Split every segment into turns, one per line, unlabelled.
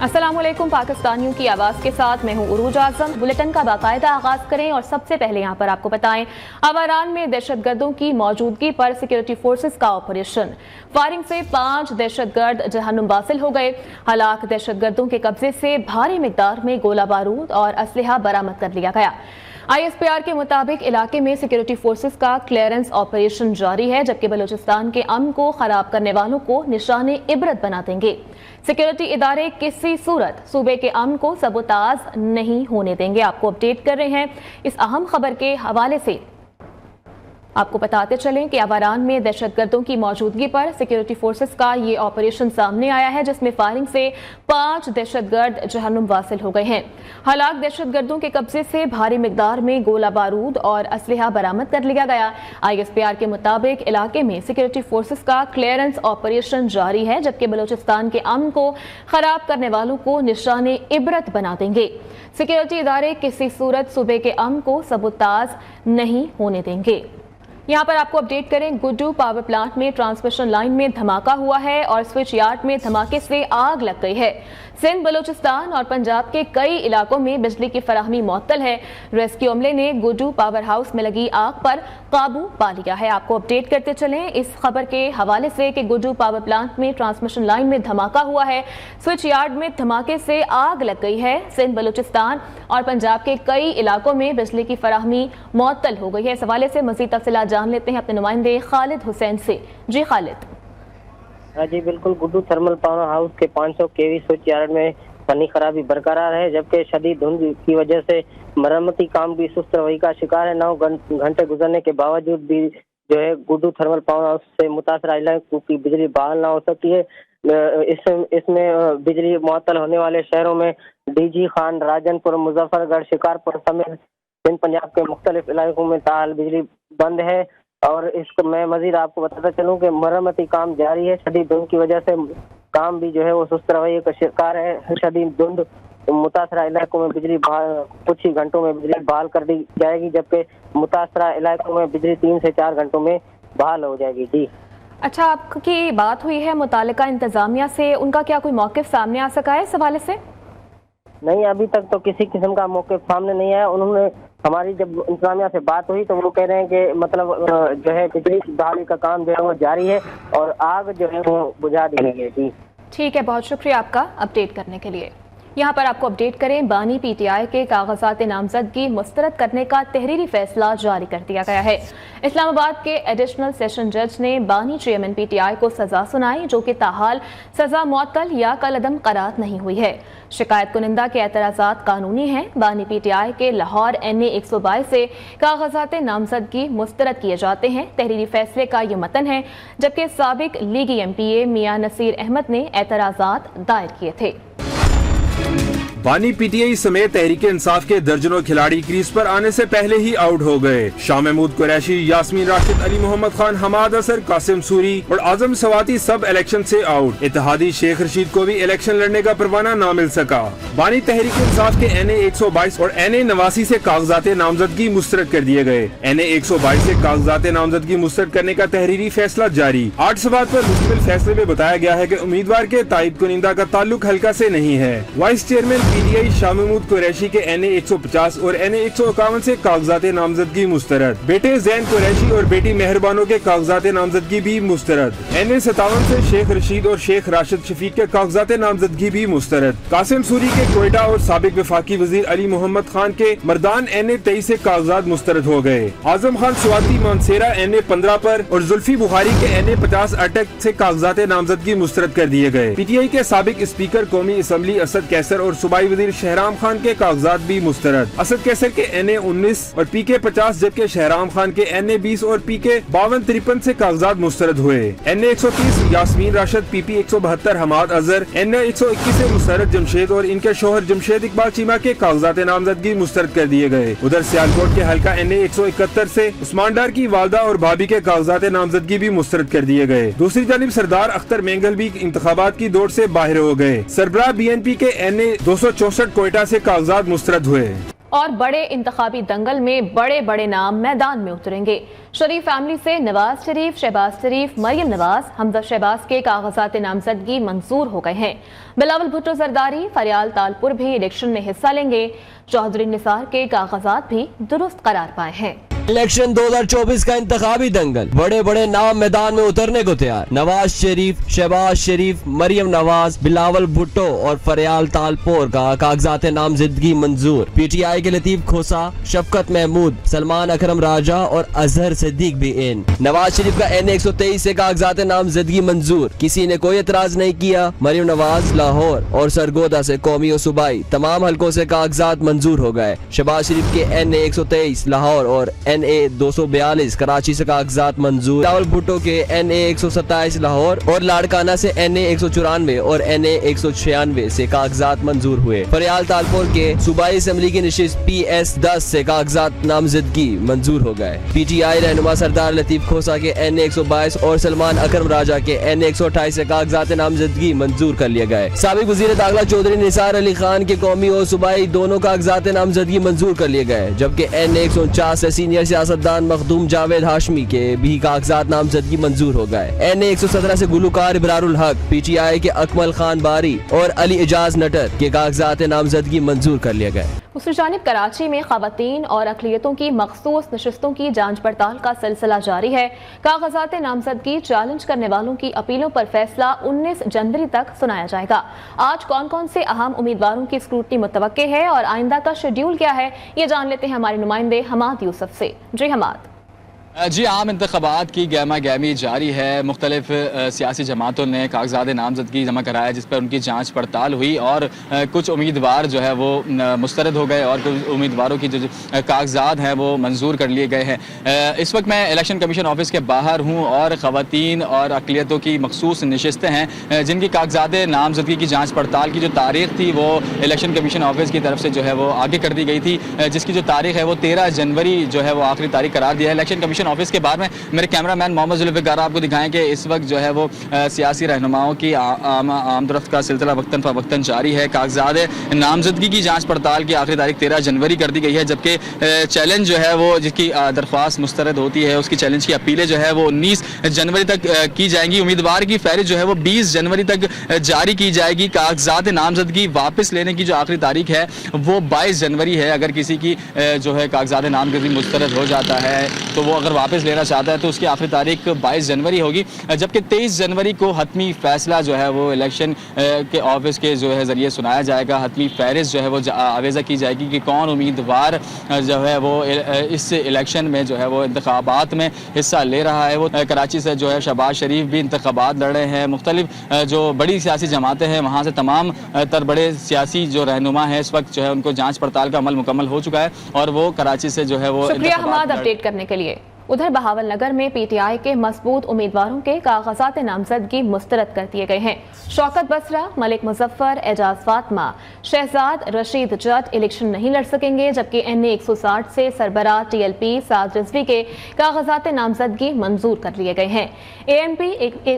अस्सलाम वालेकुम। पाकिस्तानियों की आवाज़ के साथ मैं हूँ उरूज आज़म। बुलेटिन का बाकायदा आगाज़ करें और सबसे पहले यहाँ पर आपको बताएं, अवारान में दहशतगर्दों की मौजूदगी पर सिक्योरिटी फोर्सेस का ऑपरेशन। फायरिंग से 5 दहशतगर्द जहन्नुम वासिल हो गए। हलाक दहशतगर्दों के कब्जे से भारी मिकदार में गोला बारूद और असलहा बरामद कर लिया गया। ISPR के मुताबिक इलाके में सिक्योरिटी फोर्सेस का क्लियरेंस ऑपरेशन जारी है, जबकि बलूचिस्तान के अमन को खराब करने वालों को निशाने इबरत बना देंगे। सिक्योरिटी इदारे किसी सूरत सूबे के अमन को सबोताज नहीं होने देंगे। आपको अपडेट कर रहे हैं इस अहम खबर के हवाले से। आपको बताते चलें कि अवारान में दहशतगर्दों की मौजूदगी पर सिक्योरिटी फोर्सेस का ये ऑपरेशन सामने आया है, जिसमें फायरिंग से 5 दहशतगर्द जहन्नुम वासिल हो गए हैं। हलाक दहशतगर्दों के कब्जे से भारी मिकदार में गोला बारूद और असलहा बरामद कर लिया गया। ISPR के मुताबिक इलाके में सिक्योरिटी फोर्सेस का क्लियरेंस ऑपरेशन जारी है, जबकि बलूचिस्तान के अमन को खराब करने वालों को निशाने इबरत बना देंगे। सिक्योरिटी इदारे किसी सूरत सूबे के अमन को सबोताज नहीं होने देंगे। यहाँ पर आपको अपडेट करें, गुड्डू पावर प्लांट में ट्रांसमिशन लाइन में धमाका हुआ है और स्विच यार्ड में धमाके से आग लग गई है। सिंध, बलूचिस्तान और पंजाब के कई इलाकों में बिजली की फराहमी मुअत्तल है। रेस्क्यू अमले ने गुड्डू पावर हाउस में लगी आग पर काबू पा लिया है। आपको अपडेट करते चलें इस खबर के हवाले से कि गुड्डू पावर प्लांट में ट्रांसमिशन लाइन में धमाका हुआ है, स्विच यार्ड में धमाके से आग लग गई है। सिंध, बलूचिस्तान और पंजाब के कई इलाकों में बिजली की फराहमी मुअत्तल हो गई है। इस हवाले से मजीद तफसीलात जान लेते हैं अपने नुमाइंदे खालिद हुसैन से। जी खालिद।
जी बिल्कुल, गुड्डू थर्मल पावर हाउस के 500 kV स्विच यार्ड में फनी खराबी बरकरार है, जबकि शदीद धुंध की वजह से मरम्मती काम भी सुस्त रवैये का शिकार है। 9 घंटे गुजरने के बावजूद भी जो है गुड्डू थर्मल पावर हाउस से मुतासर इलाकों की बिजली बहाल ना हो सकी है। इसमें बिजली मुअत्तल होने वाले शहरों में DG खान, राजनपुर, मुजफ्फरगढ़, शिकारपुर समेत सिंध पंजाब के मुख्तलिफ इलाकों में ताहाल बिजली बंद है। और इसको मैं मजीद आपको बताता चलूँ कि मरम्मती काम जारी है। शदीद धुंध की वजह से काम भी जो है वो सुस्त रवैये का शिकार है। शदीद धुंध मुतासरा इलाकों में बिजली कुछ ही घंटों में बिजली बहाल कर दी जाएगी, जबकि मुतासरा इलाकों में बिजली 3 से 4 घंटों में बहाल हो जाएगी। जी
अच्छा, आपकी बात हुई है मुतालिका इंतजामिया से, उनका क्या कोई मौक़िफ़ सामने आ सका है इस हवाले से?
नहीं, अभी तक तो किसी किस्म का मौक़िफ़ सामने नहीं आया। उन्होंने हमारी जब इंतजामिया से बात हुई तो वो कह रहे हैं कि मतलब जो है बिजली बहाली का काम जो है वो जारी है और आग जो है वो बुझा दी गई है। जी
ठीक है, बहुत शुक्रिया आपका अपडेट करने के लिए। यहाँ पर आपको अपडेट करें, बानी PTI के कागजात नामजदगी मुस्तरद करने का तहरीरी फैसला जारी कर दिया गया है। इस्लामाबाद के एडिशनल सेशन जज ने बानी चेयरमैन PTI को सजा सुनाई, जो कि ताहाल सजा मुअत्तल या कलअदम करार नहीं हुई है। शिकायत कुनिंदा के एतराज़ात कानूनी हैं। बानी PTI के लाहौर NA 122 से कागजात नामजदगी मुस्तरद किए जाते हैं। तहरीरी फैसले का ये मतन है, जबकि साबिक लीगी MPA मियां नसीर अहमद ने एतराज़ात दायर किए थे।
बानी PTI समेत तहरीक इंसाफ के दर्जनों खिलाड़ी क्रीज पर आने से पहले ही आउट हो गए। शाह महमूद कुरैशी, यास्मीन राशिद, अली मोहम्मद खान, हमाद असर, कासिम सूरी और आजम सवाती सब इलेक्शन से आउट। इत्तेहादी शेख रशीद को भी इलेक्शन लड़ने का परवाना न मिल सका। बानी तहरीक इंसाफ के NA 122 और NA 89 से कागजात नामजदगी मुस्तरद कर दिए गए। NA 122 से कागजात नामजदगी मुस्तरद करने का तहरीरी फैसला जारी। 8 सवाल पर मुश्तमिल फैसले में बताया गया है कि उम्मीदवार के ताइद कुनिंदा का ताल्लुक हल्का से नहीं है। Vice chairman PTI Shah Mahmood Qureshi के NA 150 और NA 151 से कागजात नामजदगी मुस्तरद। बेटे जैन कुरैशी और बेटी मेहरबानों के कागजात नामजदगी भी मुस्तरद। NA 57 से शेख रशीद और शेख राशिद शफीक के कागजात नामजदगी भी मुस्तरद। कासिम सूरी के कोयटा और साबिक वफाकी वजीर अली मोहम्मद खान के मर्दान NA 23 से कागजात मुस्तरद हो गए। आजम खान स्वाति मानसेरा NA 15 पर और जुल्फी बुखारी के NA 50 अटक से कागजात नामजदगी मुस्तरद कर दिए गए। PTI के साबिक स्पीकर कौमी असम्बली असद कैसर और सूबाई वजीर शहराम खान के कागजात भी मुस्तरद। असद कैसर के NA 19 और PK 50, जबकि शहराम खान के NA 20 और PK 52-53 से कागजात मुस्तरद हुए। NA 130 Yasmin Rashid, PP 172 Hammad Azhar, NA 121 से मुसरत जमशेद और इनके शोहर जमशेद इकबाल चीमा के कागजात नामजदगी मुस्तरद कर दिए गए। उधर सियालकोट के हल्का NA 171 से उस्मान डार की वालदा और भाभी के कागजात नामजदगी भी मुस्तरद कर दिए गए। दूसरी जानिब सरदार अख्तर मेंगल भी इंतखाबात की दौड़ से बाहर हो गए। सरबराह BNP के NA 264 कोयटा से कागजात मुस्तरद हुए।
اور بڑے انتخابی دنگل میں بڑے بڑے نام میدان میں اتریں گے۔ شریف فیملی سے نواز شریف، شہباز شریف، مریم نواز، حمزہ شہباز کے کاغذات نامزدگی منظور ہو گئے ہیں۔ بلاول بھٹو زرداری، فریال تالپور بھی الیکشن میں حصہ لیں گے۔ چودھری نثار کے کاغذات بھی درست قرار پائے ہیں۔
الیکشن 2024 کا انتخابی دنگل، بڑے بڑے نام میدان میں اترنے کو تیار۔ نواز شریف، شہباز شریف، مریم نواز، بلاول بھٹو اور فریال تالپور کا کاغذات نامزدگی منظور۔ پی ٹی آئی کے لطیف کھوسا، شفقت محمود، سلمان اکرم راجہ اور اظہر صدیق بھی ان۔ نواز شریف کا این 123 سے کاغذات نامزدگی منظور، کسی نے کوئی اعتراض نہیں کیا۔ مریم نواز لاہور اور سرگودا سے قومی و صوبائی تمام حلقوں سے کاغذات منظور ہو گئے۔ شہباز شریف کے این 123 لاہور اور این اے 242 کراچی سے کاغذات منظور۔ بلاول بھٹو کے این اے 127 لاہور اور لاڑکانہ سے این اے 194 اور این اے 196 سے کاغذات منظور ہوئے۔ فریال تالپور کے صوبائی اسمبلی کی نشست پی ایس 10 سے کاغذات نامزدگی منظور ہو گئے۔ پی ٹی آئی رہنما سردار لطیف کھوسا کے این اے 122 اور سلمان اکرم راجہ کے این اے 128 سے کاغذات نامزدگی منظور کر لیے گئے۔ سابق وزیر داخلہ چودھری نثار علی خان کے قومی اور صوبائی دونوں کاغذات نامزدگی منظور کر لیے گئے، جبکہ این اے 149 سے سینئر سیاستدان مخدوم جاوید ہاشمی کے بھی کاغذات نامزدگی منظور ہو گئے۔ این اے 117 سے گلوکار ابرار الحق، پی ٹی آئی کے اکمل خان باری اور علی اعجاز نٹر کے کاغذات نامزدگی منظور کر لیے گئے۔
دوسری جانب کراچی میں خواتین اور اقلیتوں کی مخصوص نشستوں کی جانچ پڑتال کا سلسلہ جاری ہے۔ کاغذات نامزدگی چیلنج کرنے والوں کی اپیلوں پر فیصلہ 19 جنوری تک سنایا جائے گا۔ آج کون کون سے اہم امیدواروں کی اسکروٹنی متوقع ہے اور آئندہ کا شیڈیول کیا ہے، یہ جان لیتے ہیں ہمارے نمائندے حماد یوسف سے۔ جی حماد۔
جی، عام انتخابات کی گہما گہمی جاری ہے۔ مختلف سیاسی جماعتوں نے کاغذات نامزدگی جمع کرایا، جس پر ان کی جانچ پڑتال ہوئی اور کچھ امیدوار جو ہے وہ مسترد ہو گئے اور کچھ امیدواروں کی جو کاغذات ہیں وہ منظور کر لیے گئے ہیں۔ اس وقت میں الیکشن کمیشن آفس کے باہر ہوں اور خواتین اور اقلیتوں کی مخصوص نشستیں ہیں جن کی کاغذات نامزدگی کی جانچ پڑتال کی جو تاریخ تھی وہ الیکشن کمیشن آفس کی طرف سے جو ہے وہ آگے کر دی گئی تھی، جس کی جو تاریخ ہے وہ 13 جنوری جو ہے وہ آخری تاریخ قرار دیا ہے۔ الیکشن کمیشن آفس کے بعد میں میرے کیمرہ مین محمد ذوالفقار آپ کو دکھائیں کہ اس وقت جو ہے وہ سیاسی رہنماؤں کی آمد رفت کا سلسلہ وقتاً فوقتاً جاری ہے۔ کاغذات نامزدگی کی جانچ پڑتال کی آخری تاریخ 13 جنوری کر دی گئی ہے، جبکہ چیلنج جو ہے وہ جس کی درخواست مسترد ہوتی ہے اس کی چیلنج کی اپیلیں جو ہے وہ 19 جنوری تک کی جائیں گی۔ امیدوار کی فہرست جو ہے وہ 20 جنوری تک جاری کی جائے گی۔ کاغذات نامزدگی واپس لینے کی جو آخری تاریخ ہے وہ 22 جنوری ہے۔ اگر کسی کی جو ہے کاغذات نامزدگی مسترد ہو جاتا ہے تو وہ اگر واپس لینا چاہتا ہے تو اس کی آخری تاریخ 22 جنوری ہوگی، جبکہ 23 جنوری کو حتمی فیصلہ جو ہے وہ الیکشن کے آفس کے جو ہے ذریعے سنایا جائے گا۔ حتمی فہرست جو ہے وہ آویزہ کی جائے گی کہ کون امیدوار جو ہے وہ اس الیکشن میں جو ہے وہ انتخابات میں حصہ لے رہا ہے۔ وہ کراچی سے جو ہے شہباز شریف بھی انتخابات لڑ رہے ہیں۔ مختلف جو بڑی سیاسی جماعتیں ہیں وہاں سے تمام تر بڑے سیاسی جو رہنما ہیں اس وقت جو ہے ان کو جانچ پڑتال کا عمل مکمل ہو چکا ہے اور وہ کراچی سے جو ہے وہ
شکریہ حماد اپڈیٹ کرنے کے لیے۔ ادھر بہاول نگر میں پی ٹی آئی کے مضبوط امیدواروں کے کاغذات نامزدگی مسترد کر دیے گئے ہیں۔ شوکت بسرا، ملک مظفر، اعجاز فاطمہ، شہزاد رشید جٹ الیکشن نہیں لڑ سکیں گے، جبکہ این اے 160 سے سربراہ ٹی ایل پی سعد رضوی کے کاغذات نامزدگی منظور کر لیے گئے ہیں۔ اے ایم پی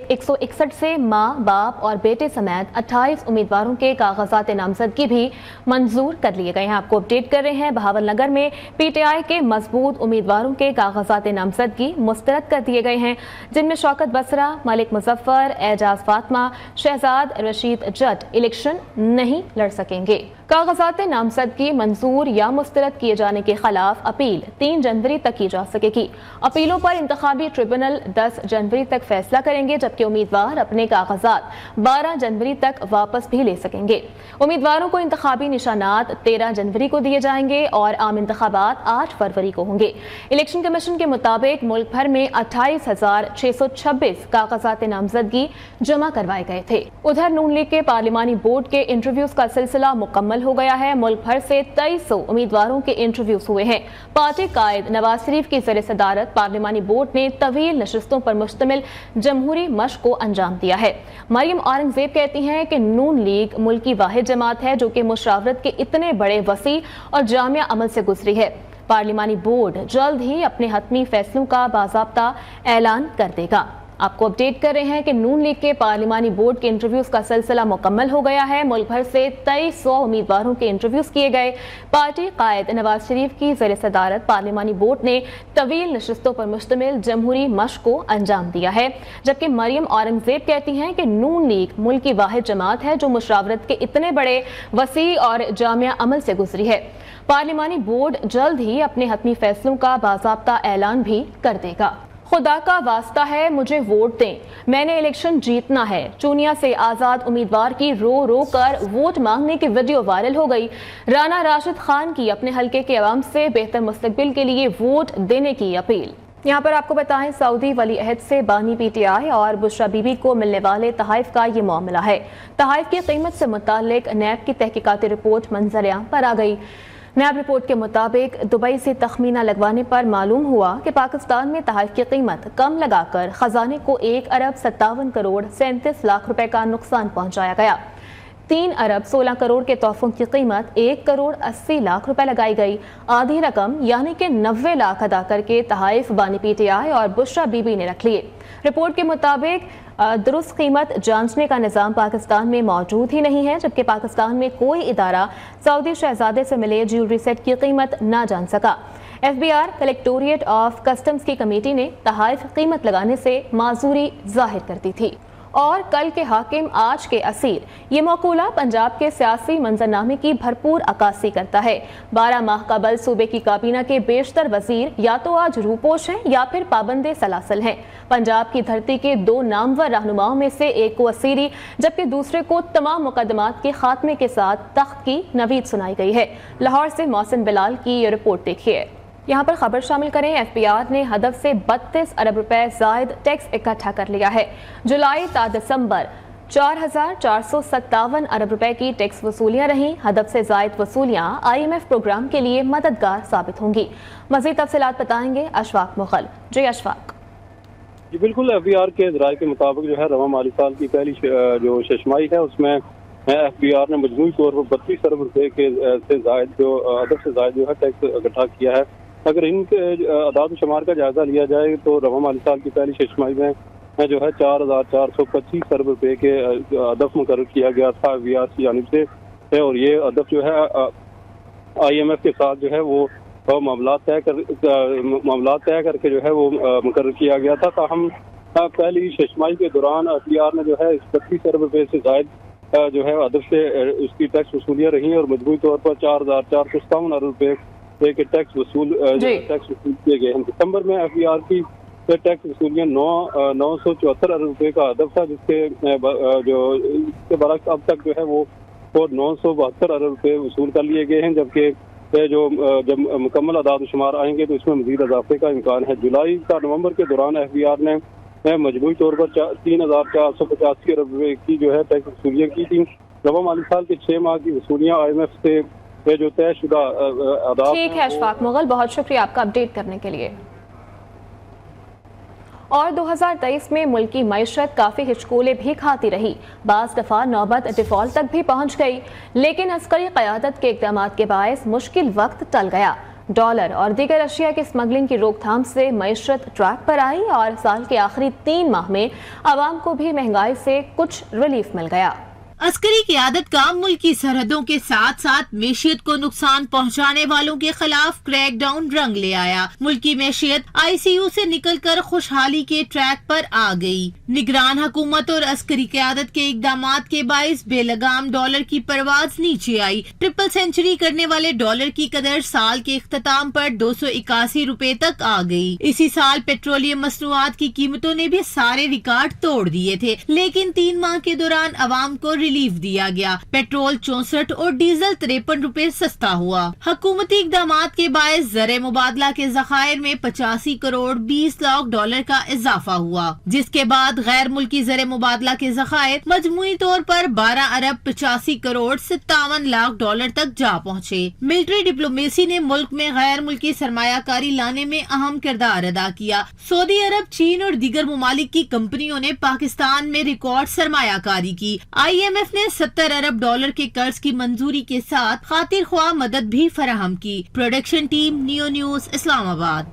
161 سے ماں، باپ اور بیٹے سمیت 28 امیدواروں کے کاغذات نامزدگی بھی منظور کر لیے گئے ہیں۔ آپ کو اپڈیٹ کر رہے ہیں بہاول نگر میں پی ٹی آئی کے مضبوط امیدواروں کے کاغذات نامزدگی مسترد کر دیے گئے ہیں، جن میں شوکت بسرا، ملک مظفر، اعجاز فاطمہ، شہزاد رشید جٹ الیکشن نہیں لڑ سکیں گے۔ کاغذات نامزدگی منظور یا مسترد کیے جانے کے خلاف اپیل 3 جنوری تک کی جا سکے گی۔ اپیلوں پر انتخابی ٹریبونل 10 جنوری تک فیصلہ کریں گے، جبکہ امیدوار اپنے کاغذات 12 جنوری تک واپس بھی لے سکیں گے۔ امیدواروں کو انتخابی نشانات 13 جنوری کو دیے جائیں گے اور عام انتخابات 8 فروری کو ہوں گے۔ الیکشن کمیشن کے مطابق ملک بھر میں 28,626 کاغذات نامزدگی جمع کروائے گئے تھے۔ ادھر نون لیگ کے پارلیمانی بورڈ کے انٹرویوز کا سلسلہ مکمل ہو گیا ہے۔ ملک بھر سے 2300 امیدواروں کے انٹرویوز ہوئے ہیں۔ پارٹی قائد نواز شریف کی زیر صدارت پارلیمانی بورڈ نے طویل نشستوں پر مشتمل جمہوری مشق کو انجام دیا ہے۔ مریم اورنگزیب کہتی ہیں کہ نون لیگ ملک کی واحد جماعت ہے جو کہ مشاورت کے اتنے بڑے وسیع اور جامع عمل سے گزری ہے۔ پارلیمانی بورڈ جلد ہی اپنے حتمی فیصلوں کا باضابطہ اعلان کر دے گا۔ आपको अपडेट कर रहे हैं कि नून लीग के पार्लिमानी बोर्ड के इंटरव्यूज का सिलसिला मुकम्मल हो गया है। मुल्क भर से 2300 उम्मीदवारों के इंटरव्यूज किए गए। पार्टी कायद नवाज शरीफ की ज़ेर सदारत पार्लिमानी बोर्ड ने तवील नशिस्तों पर मुश्तमिल जमहूरी मश्क को अंजाम दिया है, जबकि मरियम औरंगजेब कहती हैं कि नून लीग मुल्क की वाहिद जमात है जो मुशावरत के इतने बड़े वसी और जामिया अमल से गुजरी है। पार्लिमानी बोर्ड जल्द ही अपने हतमी फैसलों का बाज़ाब्ता ऐलान भी कर देगा। खुदा का वास्ता है मुझे वोट दें, मैंने इलेक्शन जीतना है। चूनिया से आज़ाद उम्मीदवार की रो रो कर वोट मांगने की वीडियो वायरल हो गई। राना राशिद खान की अपने हलके के अवाम से बेहतर मुस्तकबिल के लिए वोट देने की अपील। यहाँ पर आपको बताएं, सऊदी वली अहद से बानी पीटीआई और बुशरा बीबी को मिलने वाले तहाइफ का ये मामला है। तहाइफ की कीमत से मुतालिक नैब की तहकीकाती रिपोर्ट मंजर-ए-आम पर आ गई। नैब रिपोर्ट के मुताबिक दुबई से तखमीना लगवाने पर मालूम हुआ कि पाकिस्तान में तहाइफ की कीमत कम लगाकर खजाने को 1 अरब 57 करोड़ 37 लाख रुपए का नुकसान पहुंचाया गया। 3 अरब 16 करोड़ के तोहफों की कीमत 1 करोड़ 80 लाख रुपए लगाई गई। आधी रकम यानी कि 90 लाख अदा करके तहाइफ बानी पीटीआई और बुशरा बीबी ने रख लिए। रिपोर्ट के मुताबिक दुरुस्त कीमत जांचने का निज़ाम पाकिस्तान में मौजूद ही नहीं है, जबकि पाकिस्तान में कोई इदारा सऊदी शहजादे से मिले ज्वेलरी सेट की कीमत ना जान सका। FBI कलेक्टोरिएट ऑफ कस्टम्स की कमेटी ने तहाइफ कीमत लगाने से माजूरी जाहिर कर दी थी। और कल के हाकिम आज के असीर, ये मौकूला पंजाब के सियासी मंजरनामे की भरपूर अक्कासी करता है। 12 माह कबल सूबे की काबीना के बेशतर वजीर या तो आज रूपोश हैं या फिर पाबंदे सलासल हैं। पंजाब की धरती के 2 नामवर रहनुमाओं में से एक को असीरी जबकि दूसरे को तमाम मुकदमात के खात्मे के साथ तख्त की नवीद सुनाई गई है। लाहौर से मोहसिन बिलाल की ये रिपोर्ट देखिए। यहाँ पर खबर शामिल करें, FBI ने हदफ से 32 अरब रुपए जायद टैक्स इकट्ठा कर लिया है। जुलाई ता दिसंबर 4457 अरब रुपए की टैक्स वसूलियां रहीं। हदफ से जायद वसूलियां IMF प्रोग्राम के लिए मददगार साबित होंगी। मज़ीद तफसीलात बताएंगे अशफाक मुगल। जी अशफाक।
जी बिल्कुल, FBI के ज़राए के मुताबिक जो है रवा माली साल की पहली जो शशमाई है उसमें FBI ने मजमूई तौर पर 32 अरब रुपए के से जायद जो हदफ से जायद जो है टैक्स इकट्ठा किया है। अगर इनके अदाद शुमार का जायजा लिया जाए तो रवा माली साल की पहली छमाही में जो है 4425 अरब रुपए के हदफ मुकर्रर किया गया था FBI की जानिब से, और ये हदफ जो है IMF के साथ जो है वो मामला तय करके जो है वो मुकर्रर किया गया था। ताहम पहली छमाही के दौरान FBI ने जो है 32 अरब रुपए से जायद जो है हदफ से उसकी टैक्स वसूलियाँ रही और मजबूरी तौर पर 4457 अरब रुपए के टैक्स वसूल किए गए हैं। दिसंबर में FBI की टैक्स वसूलियाँ 974 अरब रुपए का हदफ था, जिसके बरक्स अब तक जो है वो 972 अरब रुपए वसूल कर लिए गए हैं, जबकि जब मुकम्मल अदाद शुमार आएंगे तो इसमें मजीद इजाफे का इम्कान है। जुलाई का नवंबर के दौरान FBI ने मजबूरी तौर पर 3485 अरब रुपए की जो है टैक्स वसूलियाँ की थी। रवा माली साल के 6 माह की वसूलियाँ IMF से जो तयशुदा अदाद।
ठीक है अशफाक मुगल, बहुत शुक्रिया आपका अपडेट करने के लिए। और 2023 में मुल्क की मईशत काफ़ी हिचकोले भी खाती रही। बाज़ दफ़ा नौबत डिफ़ॉल्ट तक भी पहुंच गई, लेकिन अस्करी क़यादत के इक़दाम के बायस मुश्किल वक्त टल गया। डॉलर और दीगर अशिया की स्मगलिंग की रोकथाम से मईशत ट्रैक पर आई और साल के आखिरी 3 माह में आवाम को भी महंगाई से कुछ रिलीफ मिल गया।
अस्करी क़यादत का मुल्क की सरहदों के साथ साथ मैशियत को नुकसान पहुंचाने वालों के खिलाफ क्रैकडाउन रंग ले आया। मुल्क की मैशियत ICU से निकलकर खुशहाली के ट्रैक पर आ गई। निगरान हुकूमत और अस्करी क़यादत के इक़दामात के बाइस बेलगाम डॉलर की परवाज नीचे आई। ट्रिपल सेंचुरी करने वाले डॉलर की कदर साल के इख्तिताम पर 281 रुपए तक आ गई। इसी साल पेट्रोलियम मसनूआत की कीमतों ने भी सारे रिकॉर्ड तोड़ दिए थे, लेकिन 3 माह के दौरान आवाम को रिलीफ दिया गया। पेट्रोल 64 और डीजल 53 रुपए सस्ता हुआ। हुकूमती इक़दामात के बायस ज़र मुबादला के ज़खायर में 85 करोड़ 20 लाख डॉलर का इजाफा हुआ, जिसके बाद गैर मुल्की ज़र मुबादला के ज़खायर मजमूई तौर पर 12 अरब 85 करोड़ 57 लाख डॉलर तक जा पहुँचे। मिलिट्री डिप्लोमेसी ने मुल्क में गैर मुल्की सरमायाकारी लाने में अहम किरदार अदा किया। सऊदी अरब, चीन और दीगर मुमालिक की कंपनियों ने पाकिस्तान में रिकॉर्ड सरमायाकारी की। IMF ने 70 अरब डॉलर के कर्ज की मंजूरी के साथ खातिर ख्वाह मदद भी फराहम की। Production team, neo news, Islamabad.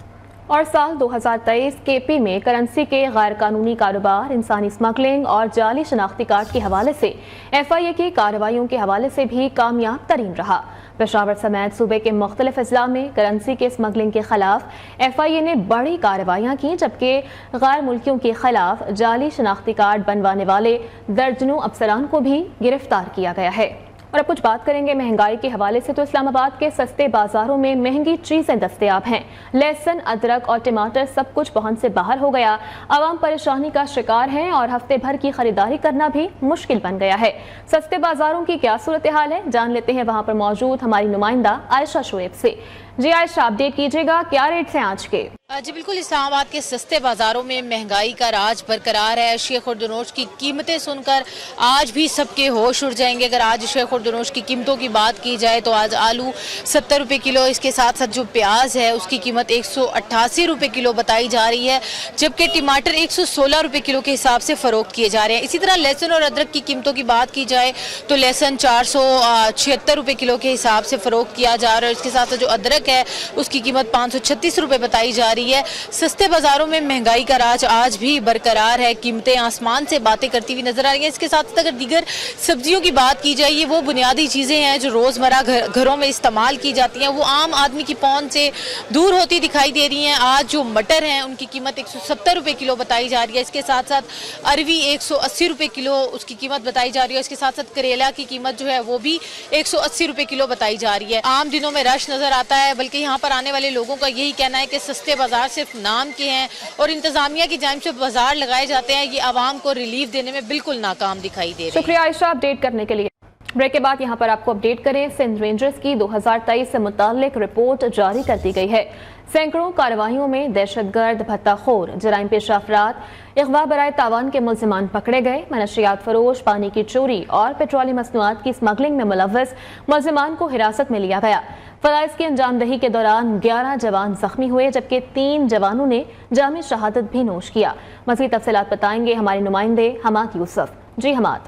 और साल 2023 केपी में करेंसी के गैर कानूनी कारोबार, इंसानी स्मगलिंग और जाली शनाख्ती कार्ड के हवाले से FIA की कार्रवाइयों के हवाले से भी कामयाब तरीन रहा। पेशावर समेत सूबे के मुख्तलिफ अजला में करेंसी के स्मगलिंग के खिलाफ FIA ने बड़ी कार्रवाइयाँ की, जबकि गैर मुल्कियों के खिलाफ जाली शनाख्ती कार्ड बनवाने वाले दर्जनों अफसरान को भी गिरफ्तार किया गया है। और अब कुछ बात करेंगे महंगाई के हवाले से। तो इस्लामाबाद के सस्ते बाजारों में महंगी चीजें दस्तयाब हैं। लहसुन, अदरक और टमाटर सब कुछ पहुंच से बाहर हो गया। आवाम परेशानी का शिकार हैं और हफ्ते भर की खरीदारी करना भी मुश्किल बन गया है। सस्ते बाजारों की क्या सूरत हाल है, जान लेते हैं वहां पर मौजूद हमारी नुमाइंदा आयशा शोएब से। जी आयशा, अपडेट कीजिएगा, क्या रेट्स हैं आज के?
जी बिल्कुल, इस्लामाबाद के सस्ते बाजारों में महंगाई का राज बरकरार है। शेख खुर्दनोश की कीमतें सुनकर आज भी सबके होश उड़ जाएंगे। अगर आज शेख खुर्दनोश की कीमतों की बात की जाए तो आज आलू 70 रुपये किलो, इसके साथ साथ जो प्याज है उसकी कीमत 188 रुपये किलो बताई जा रही है, जबकि टमाटर 116 रुपये किलो के हिसाब से फरोख्त किए जा रहे हैं। इसी तरह लहसुन और अदरक की कीमतों की बात की जाए तो लहसुन 476 रुपये किलो के हिसाब से फरोख्त किया जा रहा है। इसके साथ जो अदरक है उसकी कीमत 536 रुपये बताई जा रही है। सस्ते बाजारों में महंगाई का राज आज भी बरकरार है। कीमतें आसमान से बातें करती हुई नजर आ रही हैं। इसके साथ साथ अगर दीगर सब्जियों की बात की जाए, ये वो बुनियादी चीजें हैं जो रोजमर्रा घरों में इस्तेमाल की जाती हैं, वो आम आदमी की पहुंच से दूर होती दिखाई दे रही हैं। आज जो मटर हैं उनकी कीमत 170 रुपये किलो बताई जा रही है। इसके साथ साथ अरवी 180 रुपये किलो उसकी कीमत बताई जा रही है। इसके साथ साथ करेला की कीमत जो है वो भी 180 रुपये किलो बताई जा रही है। आम दिनों में रश नजर आता है, बल्कि यहाँ पर आने वाले लोगों का यही कहना है कि सस्ते बाजार सिर्फ नाम के हैं और इंतजामिया की जानिब से बाजार लगाए जाते हैं, ये आवाम को रिलीफ देने में बिल्कुल नाकाम दिखाई दे रही है।
शुक्रिया आयशा अपडेट करने के लिए। ब्रेक के बाद यहाँ पर आपको अपडेट करें, सिंध रेंजर्स की 2023 से मुताल्लिक रिपोर्ट जारी कर दी गई है। सैकड़ों कार्रवाइयों में दहशतगर्द, भत्ताखोर, जराइम पेशा अफराद, इग़वा बराए तावान के मुल्ज़िमान पकड़े गए। मनशियात फरोश, पानी की चोरी और पेट्रोलियम मसनूआत की स्मगलिंग में मुलव्वस मुल्ज़िमान को हिरासत में लिया गया। फराइज़ की अंजामदही के दौरान 11 जवान जख्मी हुए, जबकि 3 जवानों ने जामी शहादत भी नोश किया। मज़ीद तफसीलात बताएंगे हमारे नुमाइंदे हमाद यूसुफ। जी हमाद।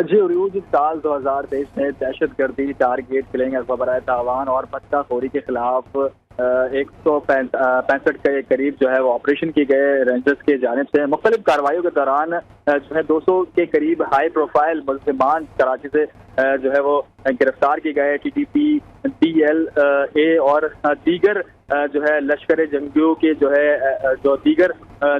जी उरूज, साल 2023 में दहशतगर्दी, टारगेट किलिंग, इग़वा बराए तावान और भत्ताखोरी के खिलाफ 165 के करीब जो है वो ऑपरेशन किए गए रेंजर्स के जानिब से। मुख्तलिफ कार्रवाइयों के दौरान जो है 200 के करीब हाई प्रोफाइल मुल्ज़िमान कराची से जो है वो गिरफ्तार किए गए। TTP, DLA और दीगर जो है लश्कर जंगियों के जो है जो दीगर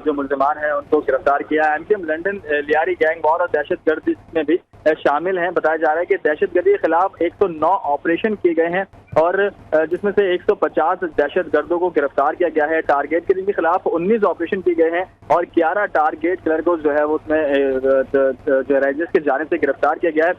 जो मुल्ज़िमान हैं उनको गिरफ्तार किया। MKM London Lyari gang war और दहशतगर्दी में भी शामिल हैं। बताया जा रहा है कि दहशतगर्दी के खिलाफ 109 ऑपरेशन किए गए हैं और जिसमें से 150 दहशतगर्दों को गिरफ्तार किया गया है। टारगेट किलिंग के खिलाफ 19 ऑपरेशन किए गए हैं और 11 टारगेट किलर को जो है वो उसमें जो रेंजर्स के जानिब से गिरफ्तार किया गया है।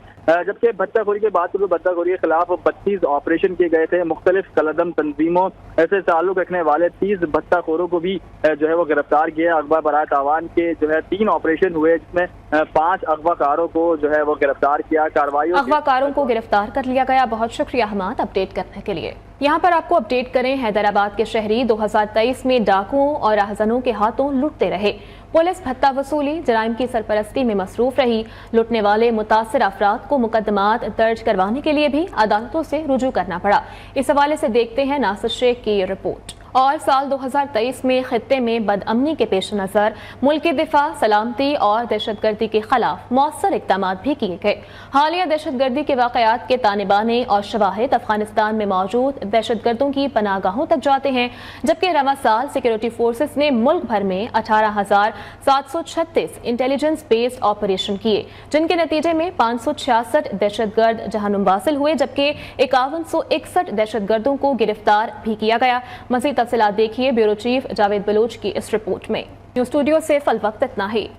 जबकि भत्ताखोरी की बात करूँ, भत्ताखोरी के खिलाफ 32 ऑपरेशन किए गए थे। मुख्तलिफ कलदम तंजीमों ऐसे ताल्लुक रखने वाले 30 भत्ताखोरों को भी जो है वो गिरफ्तार किया। इग़वा बराए तावान के जो है 3 ऑपरेशन हुए, जिसमें 5 अगवाकारों को जो है वो गिरफ्तार किया। कार्रवाइयों
अगवाकारों को गिरफ्तार कर लिया गया। बहुत शुक्रिया हमाद अपडेट करने के लिए। यहाँ पर आपको अपडेट करें, हैदराबाद के शहरी 2023 में डाकुओं और राहजनों के हाथों लुटते रहे। पुलिस भत्ता वसूली, जराइम की सरपरस्ती में मसरूफ रही। लुटने वाले मुतासिर अफराद को मुकदमात दर्ज करवाने के लिए भी अदालतों से रुजू करना पड़ा। इस हवाले से देखते हैं नासिर शेख की रिपोर्ट। और साल 2023 में खित्ते में बदअमनी के पेश नज़र मुल्क के दिफा, सलामती और दहशतगर्दी के खिलाफ मौसर इक़दाम भी किए गए। हालिया दहशतगर्दी के वाक़यात के तानिबाने और शवाहिद अफगानिस्तान में मौजूद दहशतगर्दों की पनागाहों तक जाते हैं, जबकि रवा साल सिक्योरिटी फोर्सेस ने मुल्क भर में 18,736 इंटेलिजेंस बेस्ड ऑपरेशन किए, जिनके नतीजे में 566 दहशतगर्द जहानुम वासिल हुए, जबकि 5161 दहशतगर्दों को गिरफ्तार भी किया गया। मज़ीद तफसीलात देखिए ब्यूरो चीफ जावेद बलोच की इस रिपोर्ट में। न्यूज़ स्टूडियो से फल वक्त इतना ही।